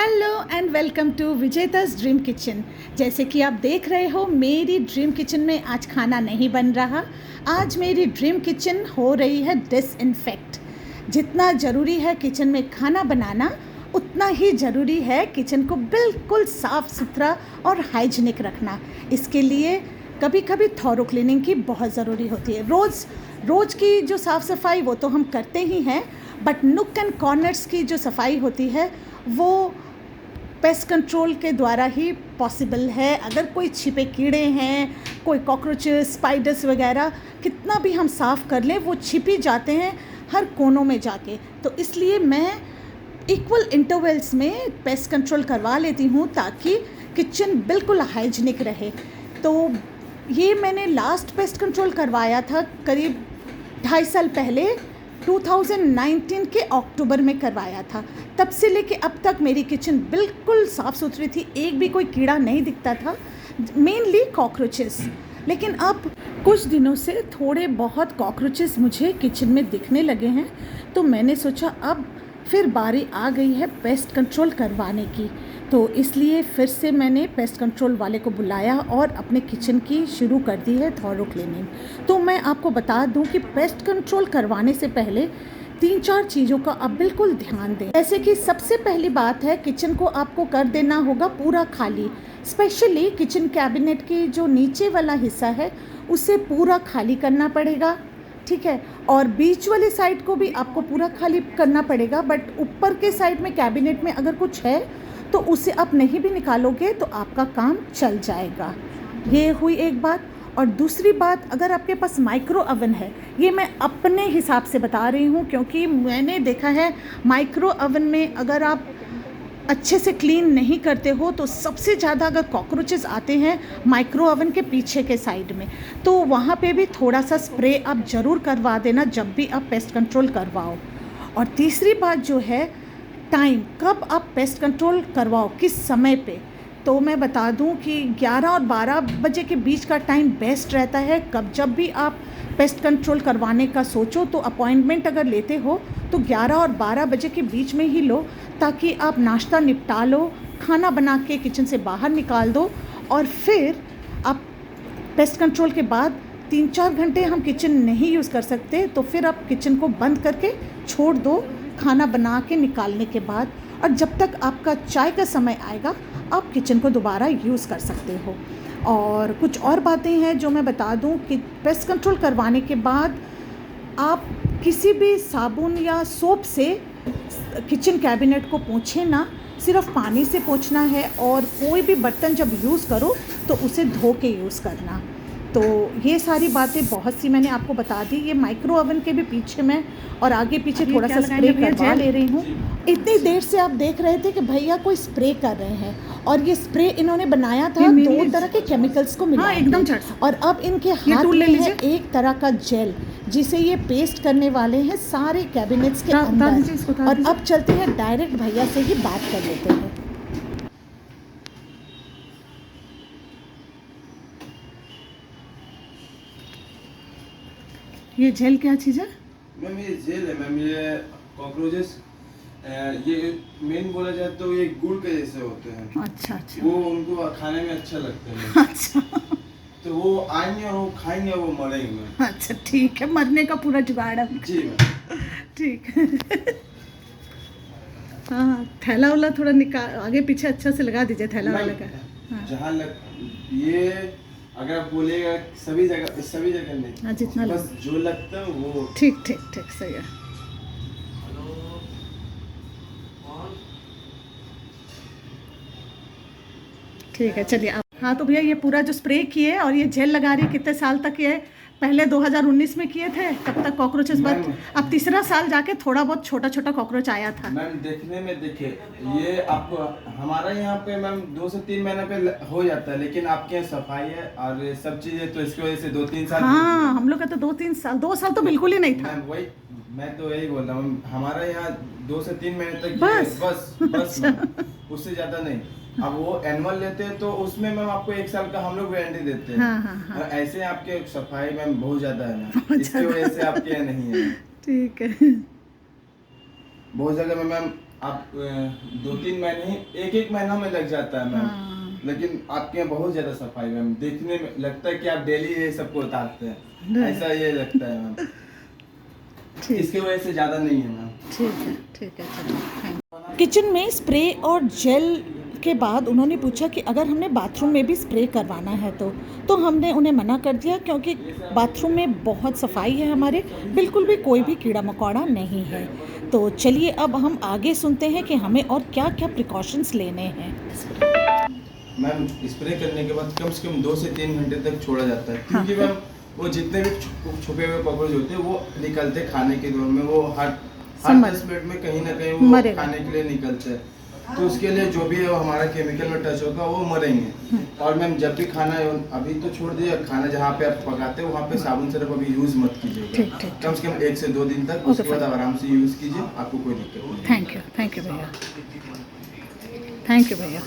Hello and welcome to Vijeta's dream kitchen. जैसे कि आप देख रहे हो, मेरी ड्रीम किचन में आज खाना नहीं बन रहा। आज मेरी ड्रीम किचन हो रही है डिसइंफेक्ट। जितना ज़रूरी है किचन में खाना बनाना, उतना ही ज़रूरी है किचन को बिल्कुल साफ़ सुथरा और हाइजीनिक रखना। इसके लिए कभी कभी थॉरो क्लीनिंग की बहुत ज़रूरी होती है। रोज़ की जो साफ़ सफाई वो तो हम करते ही हैं, बट नुक एंड कॉर्नर्स की जो सफाई होती है वो पेस्ट कंट्रोल के द्वारा ही पॉसिबल है। अगर कोई छिपे कीड़े हैं, कोई कॉकरोचेस, स्पाइडर्स वगैरह, कितना भी हम साफ़ कर लें वो छिप ही जाते हैं हर कोनों में जाके। तो इसलिए मैं इक्वल इंटरवल्स में पेस्ट कंट्रोल करवा लेती हूँ ताकि किचन बिल्कुल हाइजीनिक रहे। तो ये मैंने लास्ट पेस्ट कंट्रोल करवाया था करीब 2.5 साल पहले, 2019 के अक्टूबर में करवाया था। तब से लेके अब तक मेरी किचन बिल्कुल साफ़ सुथरी थी, एक भी कोई कीड़ा नहीं दिखता था, मेनली कॉकरोचेस। लेकिन अब कुछ दिनों से थोड़े बहुत कॉकरोचेस मुझे किचन में दिखने लगे हैं, तो मैंने सोचा अब फिर बारी आ गई है पेस्ट कंट्रोल करवाने की। तो इसलिए फिर से मैंने पेस्ट कंट्रोल वाले को बुलाया और अपने किचन की शुरू कर दी है थॉरो क्लीनिंग। तो मैं आपको बता दूं कि पेस्ट कंट्रोल करवाने से पहले 3-4 चीज़ों का आप बिल्कुल ध्यान दें। जैसे कि सबसे पहली बात है, किचन को आपको कर देना होगा पूरा खाली। स्पेशली किचन कैबिनेट की जो नीचे वाला हिस्सा है उसे पूरा खाली करना पड़ेगा, ठीक है। और बीच वाली साइड को भी आपको पूरा खाली करना पड़ेगा, बट ऊपर के साइड में कैबिनेट में अगर कुछ है तो उसे आप नहीं भी निकालोगे तो आपका काम चल जाएगा। ये हुई एक बात। और दूसरी बात, अगर आपके पास माइक्रो ओवन है, ये मैं अपने हिसाब से बता रही हूँ क्योंकि मैंने देखा है माइक्रो ओवन में अगर आप अच्छे से क्लीन नहीं करते हो तो सबसे ज़्यादा अगर कॉकरोचेस आते हैं माइक्रो ओवन के पीछे के साइड में, तो वहाँ पे भी थोड़ा सा स्प्रे आप ज़रूर करवा देना जब भी आप पेस्ट कंट्रोल करवाओ। और तीसरी बात जो है, टाइम, कब आप पेस्ट कंट्रोल करवाओ, किस समय पे। तो मैं बता दूं कि 11 और 12 बजे के बीच का टाइम बेस्ट रहता है। जब भी आप पेस्ट कंट्रोल करवाने का सोचो तो अपॉइंटमेंट अगर लेते हो तो 11 और 12 बजे के बीच में ही लो, ताकि आप नाश्ता निपटा लो, खाना बना के किचन से बाहर निकाल दो, और फिर आप पेस्ट कंट्रोल के बाद 3-4 घंटे हम किचन नहीं यूज़ कर सकते, तो फिर आप किचन को बंद करके छोड़ दो खाना बना के निकालने के बाद। और जब तक आपका चाय का समय आएगा आप किचन को दोबारा यूज़ कर सकते हो। और कुछ और बातें हैं जो मैं बता दूं कि पेस्ट कंट्रोल करवाने के बाद आप किसी भी साबुन या सोप से किचन कैबिनेट को पोंछें ना, सिर्फ पानी से पोंछना है। और कोई भी बर्तन जब यूज़ करो तो उसे धो के यूज़ करना। तो ये सारी बातें बहुत सी मैंने आपको बता दी। ये माइक्रो ओवन के भी पीछे मैं और आगे पीछे थोड़ा सा स्प्रे करवा ले रही हूँ। इतनी देर से आप देख रहे थे कि भैया कोई स्प्रे कर रहे हैं, और ये स्प्रे इन्होंने बनाया था 2 तरह के केमिकल्स को मिला एकदम। और अब इनके हाथ में है एक तरह का जेल, जिसे ये पेस्ट करने वाले हैं सारे कैबिनेट्स के अंदर। और अब चलते हैं डायरेक्ट भैया से ही बात कर लेते हैं। ये जेल क्या चीज़ है मैम? ये जेल है मैम। ये कॉकरोचेस, ये मेन बोला जाए तो ये गुड़ के जैसे होते हैं। अच्छा। वो उनको खाने में अच्छा लगता है। अच्छा। तो वो आएंगे और वो खाएंगे और वो मरेंगे। अच्छा, ठीक है, मरने का पूरा जुगाड़ है। जी मैम। ठीक है। हाँ, थैला वाला थोड़ा निकाल, आगे पीछे अच्छा से लगा दीजिए थैला वाला का। हाँ। जहाँ ये अगर आप बोलेगा सभी जगह नहीं। हाँ, जितना बस जो लगता है वो। ठीक सही है। ठीक है, चलिए आप। हाँ, तो भैया ये पूरा जो स्प्रे किए और ये जेल लगा रही है, कितने साल तक ये? पहले 2019 में किए थे, तब तक कॉकरोचेस बहुत। अब तीसरा साल जाके थोड़ा बहुत छोटा कॉकरोच आया था। मैम देखने में देखिए, ये आपको हमारा यहाँ पे मैम 2 से 3 महीने पे हो जाता है, लेकिन आपके यहाँ सफाई है और सब चीजें, तो इसकी वजह से 2-3 साल। हाँ, हम लोग का तो 2 साल तो बिल्कुल ही नहीं था। मैम वही मैं तो यही बोल रहा हूँ, हमारा यहाँ 2 से 3 महीने तक बस। उससे ज्यादा नहीं। अब वो एनुअल लेते हैं तो उसमें मैम आपको 1 साल का हम लोग वारंटी देते हैं। हाँ। और ऐसे आपके सफाई मैम बहुत ज्यादा है ना, इसकी वजह से आपके यहाँ नहीं है। ठीक है। बहुत जगह में मैम आप 2-3 महीने, एक महीना में लग जाता है मैम। हाँ। लेकिन आपके यहाँ बहुत ज्यादा सफाई मैम, देखने में लगता है कि आप डेली ये सबको उतारते हैं, ऐसा ये लगता है मैम। ठीक इसकी वजह से ज्यादा नहीं है मैम। ठीक है चलो थैंक। किचन में स्प्रे और जेल के बाद उन्होंने पूछा कि अगर हमने बाथरूम में भी स्प्रे करवाना है तो हमने उन्हें मना कर दिया, क्योंकि बाथरूम में बहुत सफाई है हमारे, बिल्कुल भी कोई भी कीड़ा मकोड़ा नहीं है। तो चलिए अब हम आगे सुनते हैं कि हमें और क्या क्या प्रिकॉशंस लेने हैं। मैम स्प्रे करने के बाद कम से कम 2 से 3 घंटे तक छोड़ा जाता है, क्योंकि हाँ। मैम वो जितने भी छुपे हुए कॉकरोच होते हैं वो निकलते खाने के दौर में, वो हर समझ। 10 मिनट में कहीं ना कहीं वो मरेगा। खाने के लिए निकलते हैं। तो उसके लिए जो भी है वो हमारा केमिकल में टच होगा वो मरेंगे। और मैम जब भी खाना अभी तो छोड़ दिया, खाना जहाँ पे आप पकाते हो वहाँ पे साबुन सिर्फ अभी यूज मत कीजिएगा, ठीक। कम से कम 1 से 2 दिन तक। उसके बाद आराम से यूज कीजिए, आपको कोई दिक्कत नहीं। थैंक यू भैया, थैंक यू भैया।